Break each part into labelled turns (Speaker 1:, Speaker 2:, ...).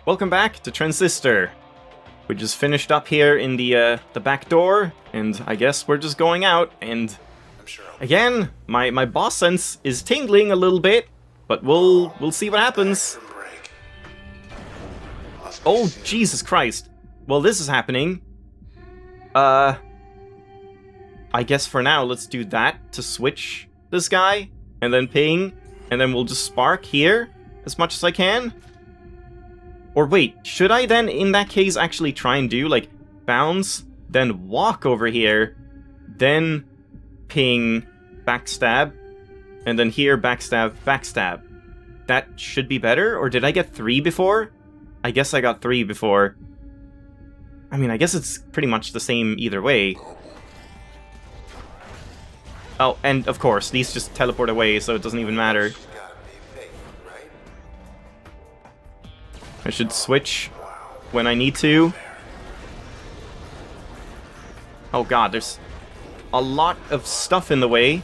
Speaker 1: Welcome back to Transistor. We just finished up here in the back door, and I guess we're just going out, and again, my boss sense is tingling a little bit, but we'll see what happens. Oh, Jesus Christ. Well, this is happening. I guess for now, let's do that to switch this guy, and then ping, and then we'll just spark here as much as I can. Or wait, should I then, in that case, actually try and do, like, bounce, then walk over here, then ping, backstab, and then here, backstab, backstab. That should be better? Or did I get 3 before? I guess I got 3 before. I mean, I guess it's pretty much the same either way. Oh, and of course, these just teleport away, so it doesn't even matter. I should switch when I need to. Oh god, there's a lot of stuff in the way.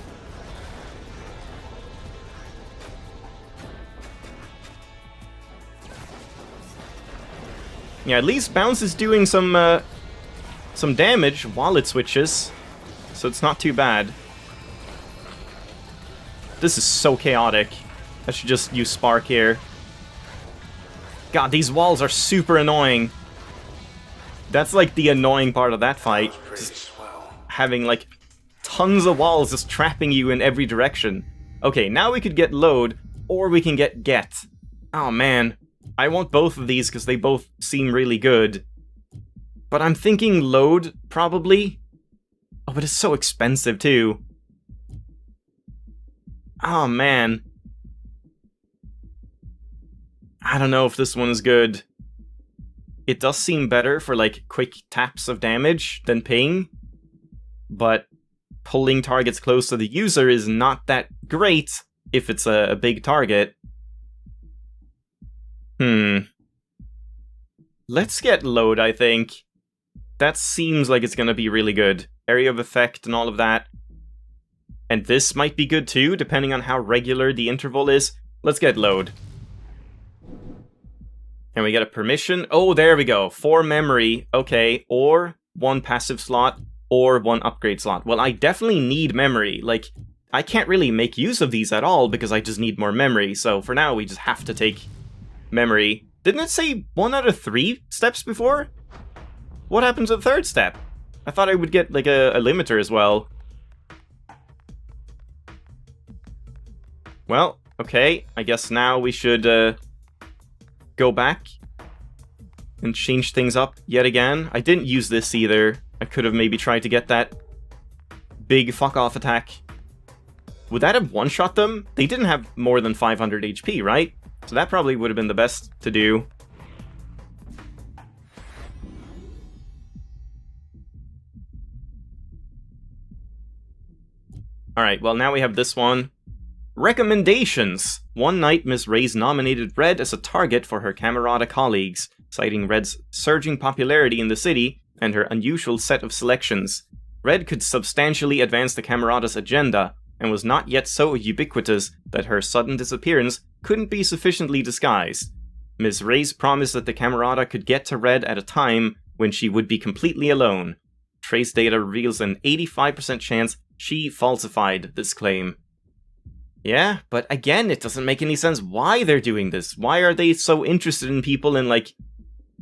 Speaker 1: Yeah, at least bounce is doing some damage while it switches, so it's not too bad. This is so chaotic. I should just use spark here. God, these walls are super annoying. That's like the annoying part of that fight. Just having like tons of walls just trapping you in every direction. Okay, now we could get load, or we can get. Oh man, I want both of these because they both seem really good. But I'm thinking load, probably. Oh, but it's so expensive too. Oh man. I don't know if this one is good. It does seem better for, like, quick taps of damage than ping, but pulling targets close to the user is not that great if it's a big target. Let's get load, I think. That seems like it's gonna be really good. Area of effect and all of that. And this might be good too, depending on how regular the interval is. Let's get load. And we get a permission. Oh, there we go. 4 memory. Okay. Or 1 passive slot. Or 1 upgrade slot. Well, I definitely need memory. Like, I can't really make use of these at all because I just need more memory. So for now, we just have to take memory. Didn't it say 1 out of 3 steps before? What happened to the 3rd step? I thought I would get, like, a limiter as well. Well, okay. I guess now we should, go back and change things up yet again. I didn't use this either. I could have maybe tried to get that big fuck-off attack. Would that have one-shot them? They didn't have more than 500 HP, right? So that probably would have been the best to do. Alright, well now we have this one. Recommendations! One night, Ms. Reyes nominated Red as a target for her Camerata colleagues, citing Red's surging popularity in the city and her unusual set of selections. Red could substantially advance the Camerata's agenda, and was not yet so ubiquitous that her sudden disappearance couldn't be sufficiently disguised. Ms. Reyes promised that the Camerata could get to Red at a time when she would be completely alone. Trace data reveals an 85% chance she falsified this claim. Yeah, but again, it doesn't make any sense why they're doing this. Why are they so interested in people in, like,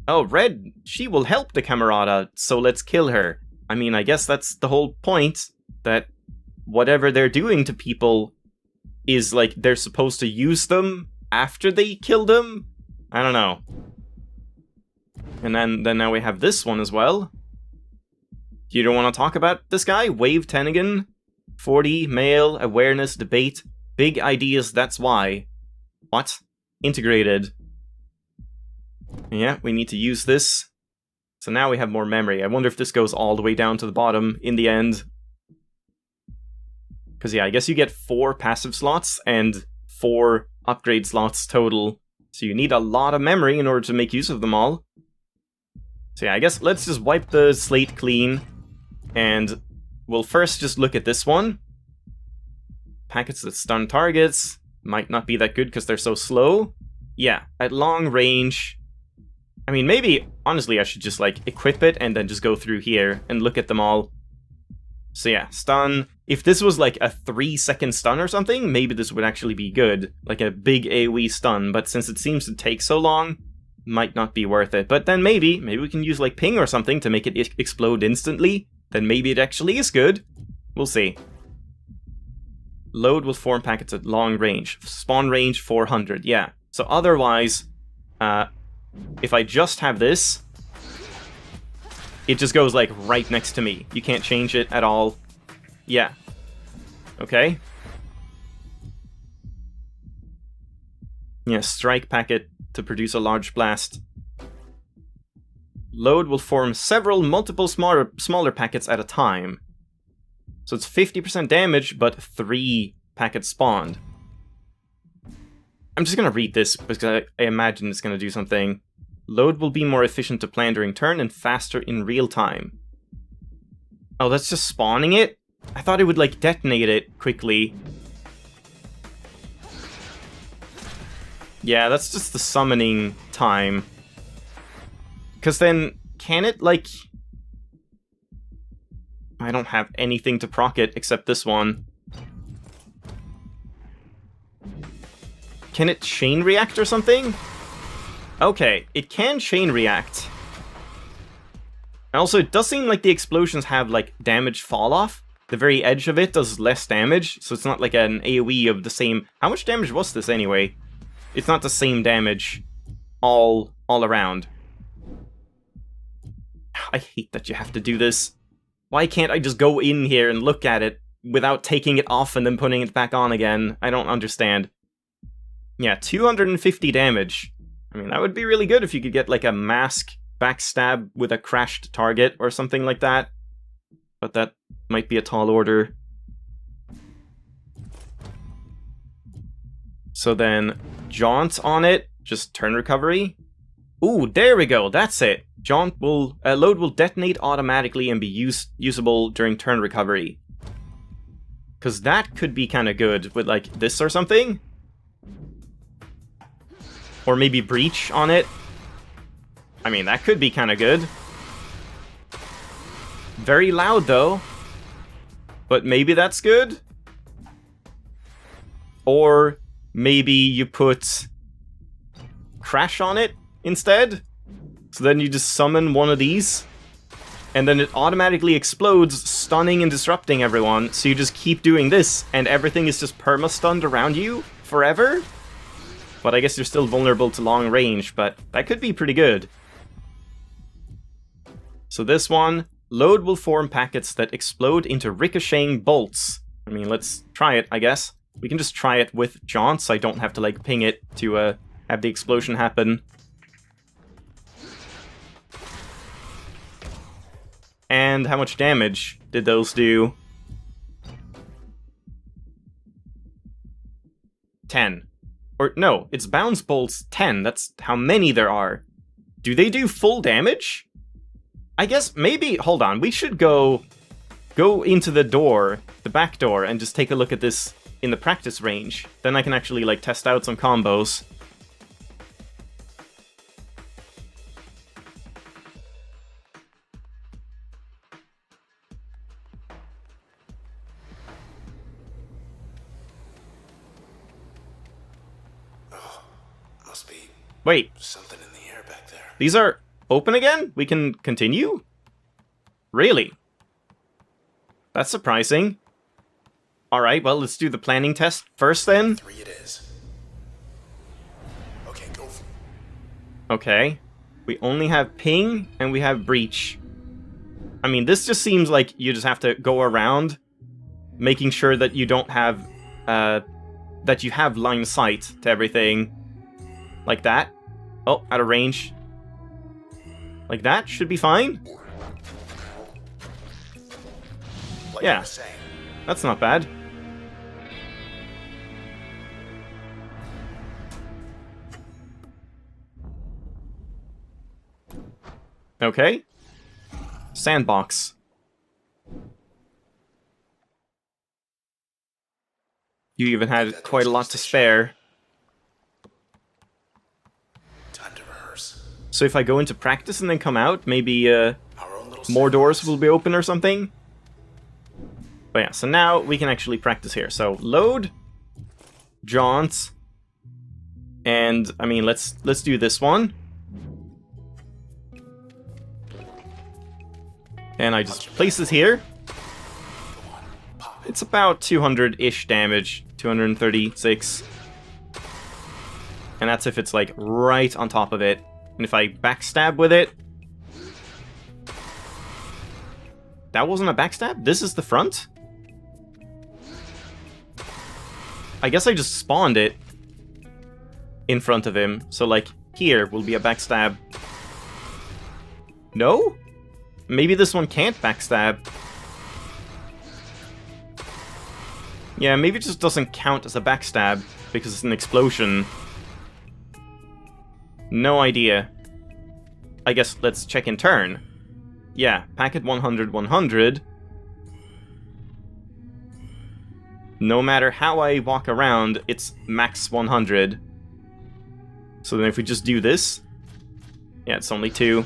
Speaker 1: oh, Red, she will help the Camerata, so let's kill her. I mean, I guess that's the whole point, that whatever they're doing to people is, like, they're supposed to use them after they kill them? I don't know. And then now we have this one as well. You don't want to talk about this guy? Wave Tennigan? 40, male, awareness, debate. Big ideas, that's why. What? Integrated. Yeah, we need to use this. So now we have more memory. I wonder if this goes all the way down to the bottom in the end. Because yeah, I guess you get 4 passive slots and 4 upgrade slots total. So you need a lot of memory in order to make use of them all. So yeah, I guess let's just wipe the slate clean. And we'll first just look at this one. Packets that stun targets. Might not be that good because they're so slow. Yeah, at long range, I mean, maybe, honestly, I should just, like, equip it and then just go through here and look at them all. So yeah, stun. If this was, like, a 3-second stun or something, maybe this would actually be good. Like a big AoE stun, but since it seems to take so long, might not be worth it. But then maybe we can use, like, ping or something to make it explode instantly. Then maybe it actually is good. We'll see. Load will form packets at long range. Spawn range 400, yeah. So otherwise, if I just have this, it just goes, like, right next to me. You can't change it at all. Yeah. Okay. Yeah, strike packet to produce a large blast. Load will form multiple smaller packets at a time. So it's 50% damage, but 3 packets spawned. I'm just gonna read this, because I imagine it's gonna do something. Load will be more efficient to plan during turn and faster in real time. Oh, that's just spawning it? I thought it would, like, detonate it quickly. Yeah, that's just the summoning time. Because then, can it, like... I don't have anything to proc it except this one. Can it chain react or something? Okay, it can chain react. And also, it does seem like the explosions have, like, damage fall off. The very edge of it does less damage, so it's not like an AoE of the same... How much damage was this anyway? It's not the same damage all around. I hate that you have to do this. Why can't I just go in here and look at it without taking it off and then putting it back on again? I don't understand. Yeah, 250 damage. I mean, that would be really good if you could get, like, a mask backstab with a crashed target or something like that. But that might be a tall order. So then, jaunt on it, just turn recovery. Ooh, there we go, that's it. Load will detonate automatically and be usable during turn recovery. Because that could be kind of good with, like, this or something. Or maybe breach on it. I mean, that could be kind of good. Very loud, though. But maybe that's good? Or maybe you put crash on it instead? So then you just summon one of these, and then it automatically explodes, stunning and disrupting everyone, so you just keep doing this, and everything is just perma-stunned around you forever? But I guess you're still vulnerable to long range, but that could be pretty good. So this one, load will form packets that explode into ricocheting bolts. I mean, let's try it, I guess. We can just try it with jaunt, so I don't have to, like, ping it to have the explosion happen. And how much damage did those do? 10. Or, no, it's bounce bolts 10. That's how many there are. Do they do full damage? I guess maybe... Hold on, we should go into the door, the back door, and just take a look at this in the practice range. Then I can actually, like, test out some combos. Wait.
Speaker 2: Something in the air back there.
Speaker 1: These are open again? We can continue? Really? That's surprising. Alright, well, let's do the planning test first then.
Speaker 2: 3 it is. Okay, go.
Speaker 1: Okay. We only have ping and we have breach. I mean, this just seems like you just have to go around making sure that you don't have that you have line of sight to everything. Like that. Oh, out of range. Like that should be fine.
Speaker 2: Like
Speaker 1: yeah,
Speaker 2: I was saying.
Speaker 1: That's not bad. Okay. Sandbox. You even had quite a lot to spare.
Speaker 2: Time to rehearse.
Speaker 1: So if I go into practice and then come out, maybe
Speaker 2: Our own little
Speaker 1: more doors
Speaker 2: sandbox.
Speaker 1: will be open or something? But yeah, so now we can actually practice here. So load, jaunt, and I mean let's do this one. And I just place this here. It's about 200-ish damage, 236. And that's if it's like right on top of it. And if I backstab with it... That wasn't a backstab? This is the front? I guess I just spawned it in front of him. So like here will be a backstab. No? Maybe this one can't backstab. Yeah, maybe it just doesn't count as a backstab because it's an explosion. No idea. I guess let's check in turn. Yeah, packet 100, 100. No matter how I walk around, it's max 100. So then if we just do this... Yeah, it's only 2.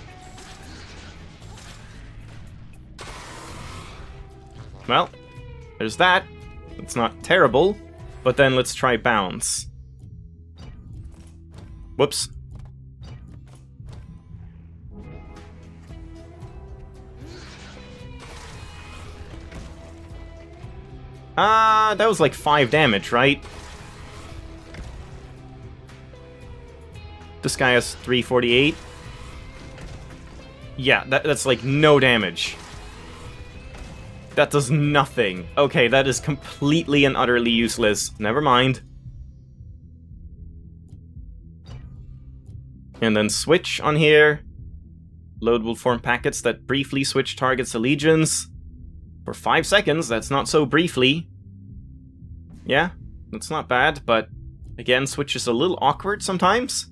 Speaker 1: Well, there's that. It's not terrible. But then let's try bounce. Whoops. That was like 5 damage, right? This guy has 348. Yeah, that's like no damage. That does nothing. Okay, that is completely and utterly useless. Never mind. And then switch on here. Load will form packets that briefly switch targets' allegiance. For 5 seconds, that's not so briefly. Yeah, that's not bad, but again, switch is a little awkward sometimes.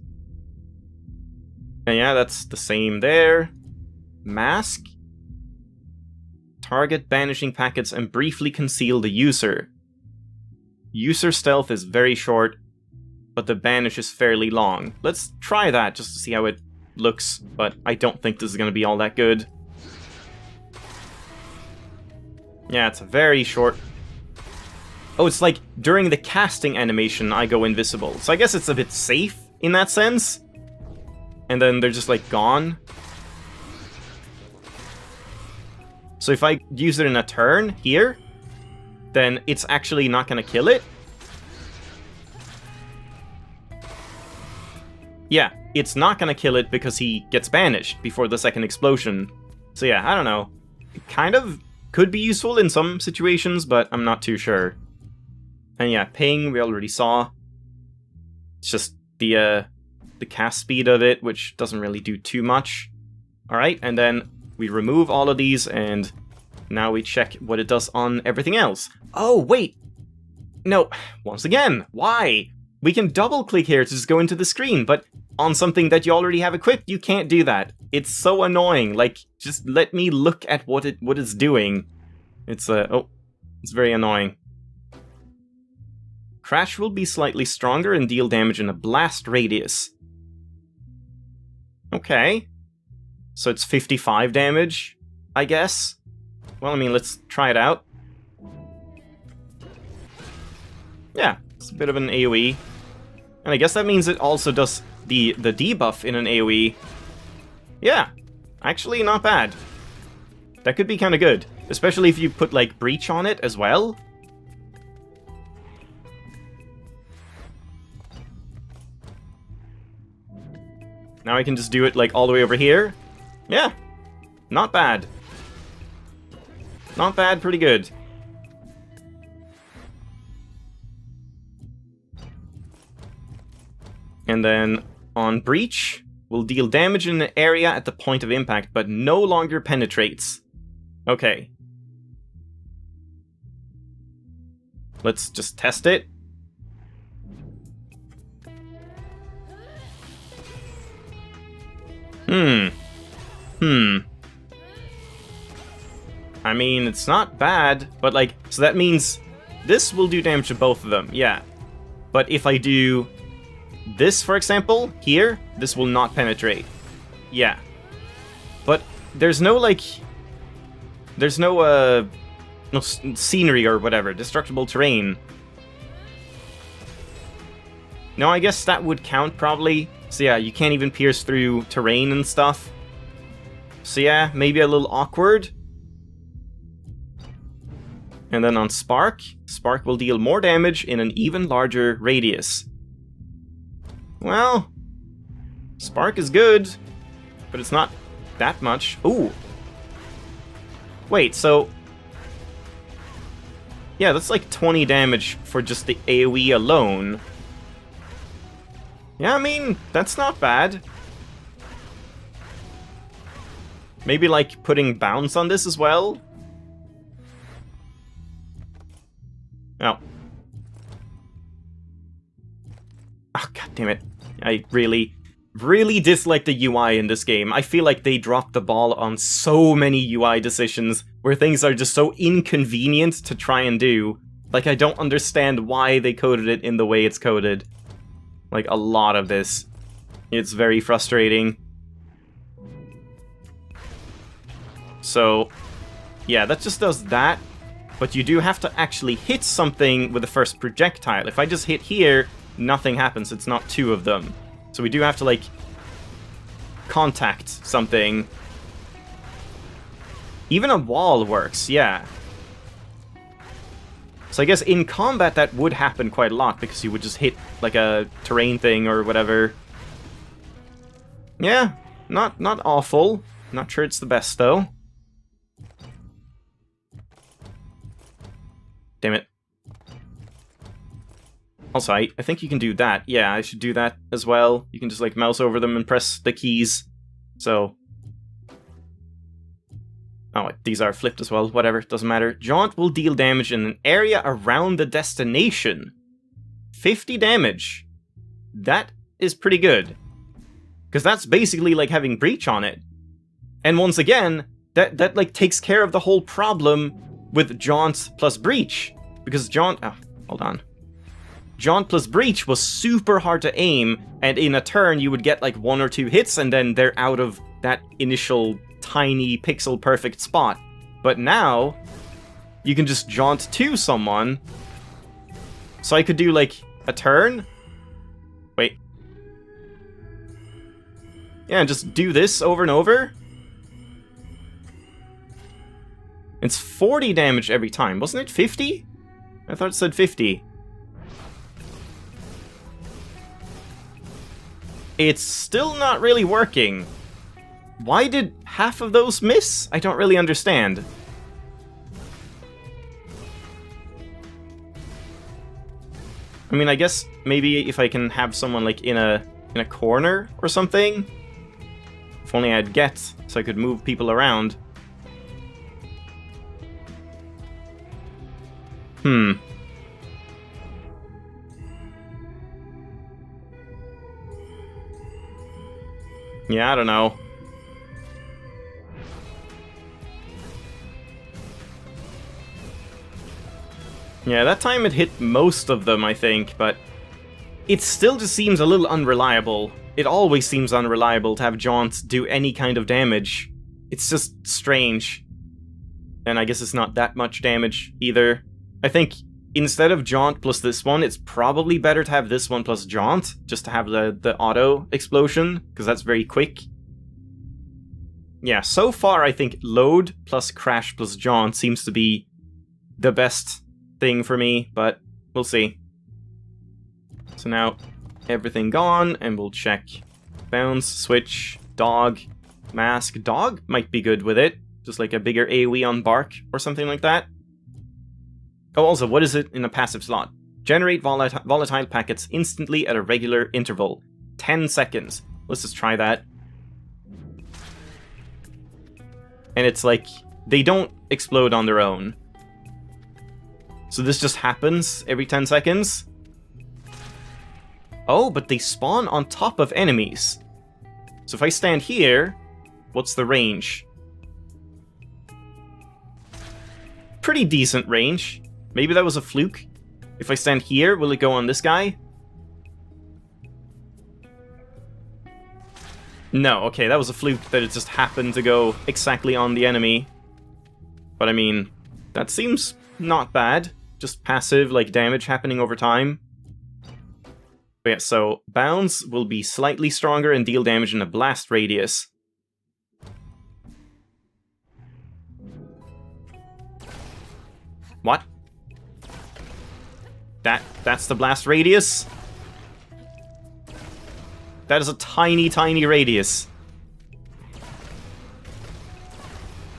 Speaker 1: And yeah, that's the same there. Mask. Target banishing packets and briefly conceal the user. User stealth is very short, but the banish is fairly long. Let's try that just to see how it looks, but I don't think this is going to be all that good. Yeah, it's a very short... Oh, it's like during the casting animation I go invisible. So I guess it's a bit safe in that sense. And then they're just like gone. So if I use it in a turn here, then it's actually not going to kill it. Yeah, it's not going to kill it because he gets banished before the second explosion. So yeah, I don't know. It kind of could be useful in some situations, but I'm not too sure. And yeah, ping, we already saw. It's just the cast speed of it, which doesn't really do too much. Alright, and then we remove all of these, and now we check what it does on everything else. Oh, wait! No, once again, why? We can double-click here to just go into the screen, but on something that you already have equipped, you can't do that. It's so annoying. Like, just let me look at what it's doing. It's, it's very annoying. Crash will be slightly stronger and deal damage in a blast radius. Okay. So it's 55 damage, I guess? Well, I mean, let's try it out. Yeah, it's a bit of an AoE. And I guess that means it also does the debuff in an AoE. Yeah, actually not bad. That could be kind of good. Especially if you put, like, Breach on it as well. Now I can just do it, like, all the way over here. Yeah, not bad. Not bad, pretty good. And then on Breach, will deal damage in an area at the point of impact, but no longer penetrates. Okay. Let's just test it. I mean, it's not bad, but like, so that means this will do damage to both of them, yeah. But if I do this, for example, here, this will not penetrate. Yeah. But there's no, like... There's no, scenery or whatever. Destructible terrain. No, I guess that would count, probably. So yeah, you can't even pierce through terrain and stuff. So yeah, maybe a little awkward. And then on Spark, Spark will deal more damage in an even larger radius. Well, Spark is good, but it's not that much. Ooh. Wait, so... Yeah, that's like 20 damage for just the AoE alone. Yeah, I mean, that's not bad. Maybe, like, putting bounce on this as well? Oh. Oh, god damn it. I really dislike the UI in this game. I feel like they dropped the ball on so many UI decisions where things are just so inconvenient to try and do. Like, I don't understand why they coded it in the way it's coded. Like, a lot of this. It's very frustrating. So, yeah, that just does that. But you do have to actually hit something with the first projectile. If I just hit here, nothing happens. It's not two of them. So we do have to, like, contact something. Even a wall works, yeah. So I guess in combat that would happen quite a lot, because you would just hit, like, a terrain thing or whatever. Yeah, not awful. Not sure it's the best, though. Damn it. Also, I think you can do that. Yeah, I should do that as well. You can just, like, mouse over them and press the keys. So... Oh, these are flipped as well. Whatever, doesn't matter. Jaunt will deal damage in an area around the destination. 50 damage. That is pretty good. Because that's basically like having Breach on it. And once again, that like takes care of the whole problem with Jaunt plus Breach. Because Jaunt... Oh, hold on. Jaunt plus Breach was super hard to aim, and in a turn you would get like 1 or 2 hits, and then they're out of that initial tiny pixel-perfect spot. But now, you can just jaunt to someone. So I could do like a turn. Wait. Yeah, just do this over and over. It's 40 damage every time, wasn't it 50? I thought it said 50. It's still not really working. Why did half of those miss? I don't really understand. I mean, I guess maybe if I can have someone like in a corner or something. If only I had get, so I could move people around. Yeah, I don't know. Yeah, that time it hit most of them, I think, but it still just seems a little unreliable. It always seems unreliable to have Jaunt do any kind of damage. It's just strange. And I guess it's not that much damage either. I think instead of Jaunt plus this one, it's probably better to have this one plus Jaunt, just to have the auto explosion, because that's very quick. Yeah, so far I think Load plus Crash plus Jaunt seems to be the best thing for me, but we'll see. So now, everything gone, and we'll check Bounce, Switch, Dog, Mask. Dog might be good with it, just like a bigger AoE on Bark or something like that. Oh, also, what is it in a passive slot? Generate volatile packets instantly at a regular interval. 10 seconds. Let's just try that. And it's like, they don't explode on their own. So this just happens every 10 seconds. Oh, but they spawn on top of enemies. So if I stand here, what's the range? Pretty decent range. Maybe that was a fluke. If I stand here, will it go on this guy? No, okay, that was a fluke that it just happened to go exactly on the enemy. But I mean, that seems not bad. Just passive, like, damage happening over time. But yeah, so bounds will be slightly stronger and deal damage in a blast radius. What? That's the blast radius? That is a tiny, tiny radius.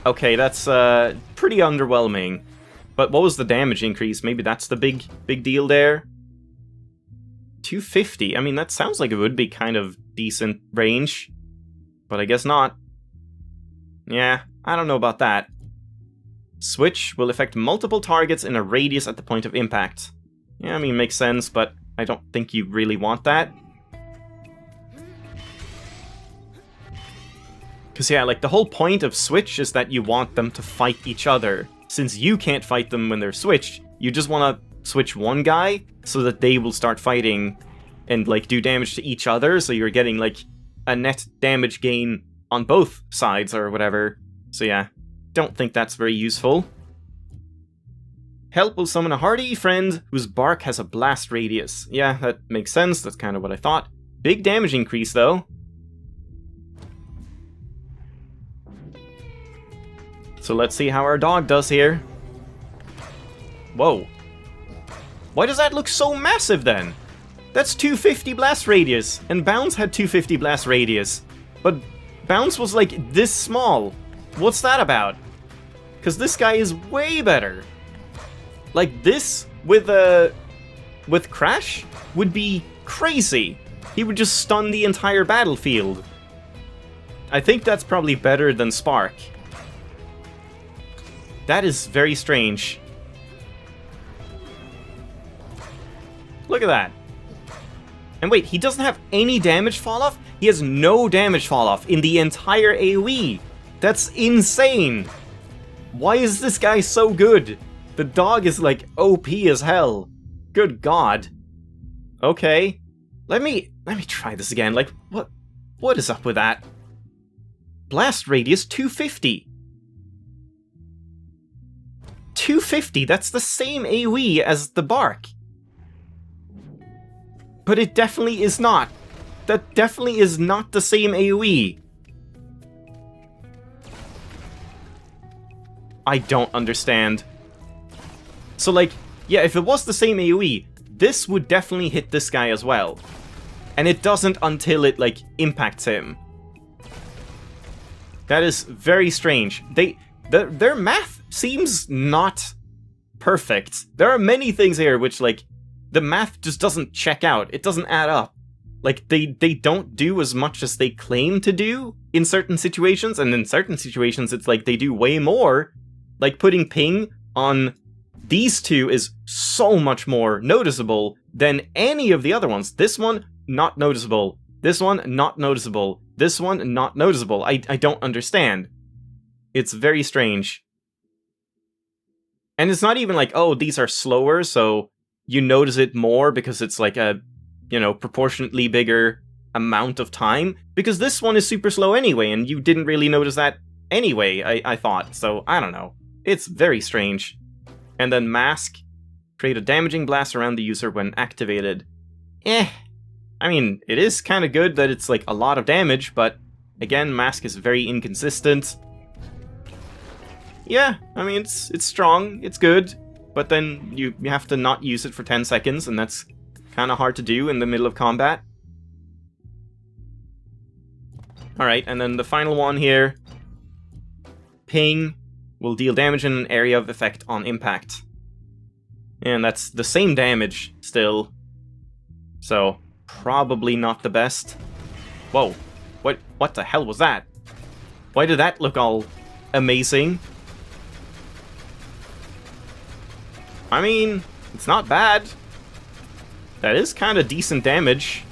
Speaker 1: Okay, that's pretty underwhelming. But what was the damage increase? Maybe that's the big deal there. 250. I mean, that sounds like it would be kind of decent range. But I guess not. Yeah, I don't know about that. Switch will affect multiple targets in a radius at the point of impact. Yeah, I mean, makes sense, but I don't think you really want that. Because yeah, like, the whole point of Switch is that you want them to fight each other. Since you can't fight them when they're switched, you just want to switch one guy so that they will start fighting and, like, do damage to each other, so you're getting, like, a net damage gain on both sides or whatever. So yeah, don't think that's very useful. Help will summon a hardy friend whose bark has a blast radius. Yeah, that makes sense, that's kind of what I thought. Big damage increase, though. So let's see how our dog does here. Whoa. Why does that look so massive, then? That's 250 blast radius, and Bounce had 250 blast radius. But Bounce was, like, this small. What's that about? Because this guy is way better. Like, this with Crash would be crazy. He would just stun the entire battlefield. I think that's probably better than Spark. That is very strange. Look at that. And wait, he doesn't have any damage fall off? He has no damage fall off in the entire AoE. That's insane. Why is this guy so good? The dog is, like, OP as hell. Good god. Okay. Let me try this again. Like, what is up with that? Blast radius 250. 250, that's the same AoE as the bark. But it definitely is not. That definitely is not the same AoE. I don't understand. So, like, yeah, if it was the same AoE, this would definitely hit this guy as well. And it doesn't until it, like, impacts him. That is very strange. Their math seems not perfect. There are many things here which, like, the math just doesn't check out. It doesn't add up. Like, they don't do as much as they claim to do in certain situations, and in certain situations it's like they do way more. Like, putting ping on these two is so much more noticeable than any of the other ones. This one, not noticeable. This one, not noticeable. This one, not noticeable. I don't understand. It's very strange. And it's not even like, oh, these are slower, so you notice it more because it's like a, you know, proportionately bigger amount of time. Because this one is super slow anyway, and you didn't really notice that anyway, I thought. So, I don't know. It's very strange. And then Mask. Create a damaging blast around the user when activated. I mean, it is kind of good that it's like a lot of damage, but again, Mask is very inconsistent. Yeah, I mean, it's strong, it's good, but then you have to not use it for 10 seconds, and that's kind of hard to do in the middle of combat. Alright, and then the final one here. Ping will deal damage in an area of effect on impact. And that's the same damage, still. So, probably not the best. Whoa, what the hell was that? Why did that look all amazing? I mean, it's not bad. That is kind of decent damage.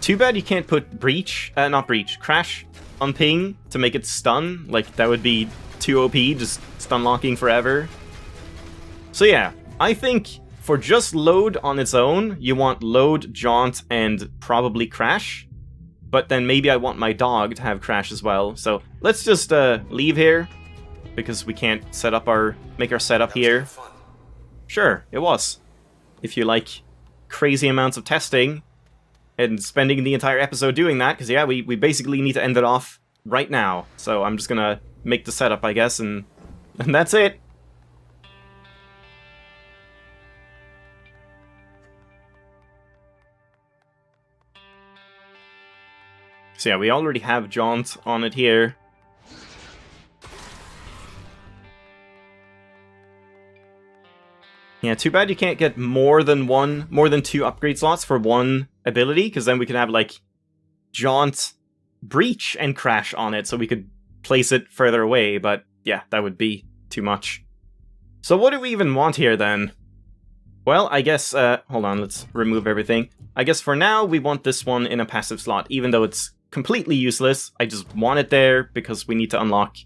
Speaker 1: Too bad you can't put Crash on ping to make it stun. Like, that would be too OP, just stun locking forever. So yeah, I think for just load on its own, you want load, jaunt, and probably Crash. but then maybe I want my dog to have Crash as well. So let's just leave here, because we can't make our setup
Speaker 2: That was
Speaker 1: here.
Speaker 2: kinda fun.
Speaker 1: Sure, it was. If you like crazy amounts of testing and spending the entire episode doing that, because yeah, we basically need to end it off right now. So I'm just gonna make the setup, I guess, and that's it. So yeah, we already have Jaunt on it here. Yeah, too bad you can't get more than 2 upgrade slots for one ability, because then we could have, like, Jaunt, Breach, and Crash on it, so we could place it further away, but yeah, that would be too much. So what do we even want here, then? Well, I guess, hold on, let's remove everything. I guess for now, we want this one in a passive slot, even though it's completely useless. I just want it there, because we need to unlock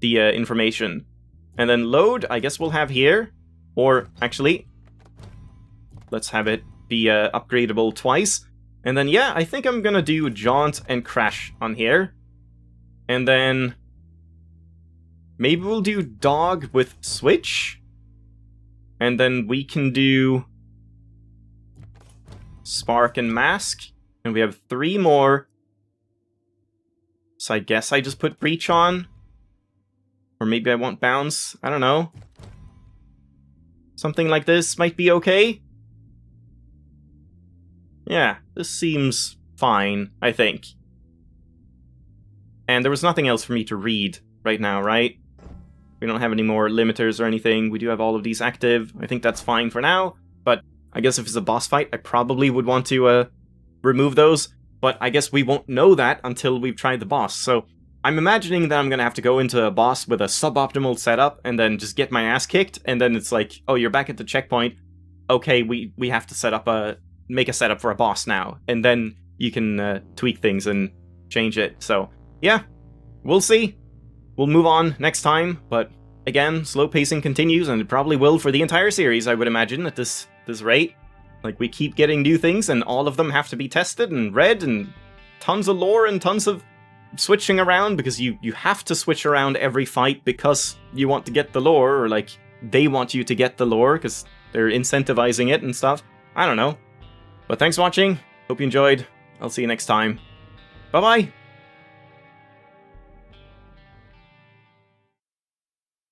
Speaker 1: the information. And then load, I guess we'll have here. Or, actually, let's have it be upgradable twice. And then, yeah, I think I'm gonna do Jaunt and Crash on here. And then maybe we'll do Dog with Switch. And then we can do Spark and Mask. And we have 3 more. So I guess I just put Breach on. Or maybe I want Bounce. I don't know. Something like this might be okay. Yeah, this seems fine, I think. And there was nothing else for me to read right now, right? We don't have any more limiters or anything. We do have all of these active. I think that's fine for now. But I guess if it's a boss fight, I probably would want to remove those. But I guess we won't know that until we've tried the boss. So I'm imagining that I'm gonna have to go into a boss with a suboptimal setup and then just get my ass kicked, and then it's like, oh, you're back at the checkpoint. Okay, we have to make a setup for a boss now, and then you can tweak things and change it. So yeah, we'll see. We'll move on next time, but again, slow pacing continues, and it probably will for the entire series, I would imagine, at this rate. Like, we keep getting new things, and all of them have to be tested and read, and tons of lore and tons of switching around, because you have to switch around every fight because you want to get the lore, or like they want you to get the lore because they're incentivizing it and stuff. I don't know. But thanks for watching. Hope you enjoyed. I'll see you next time. Bye bye.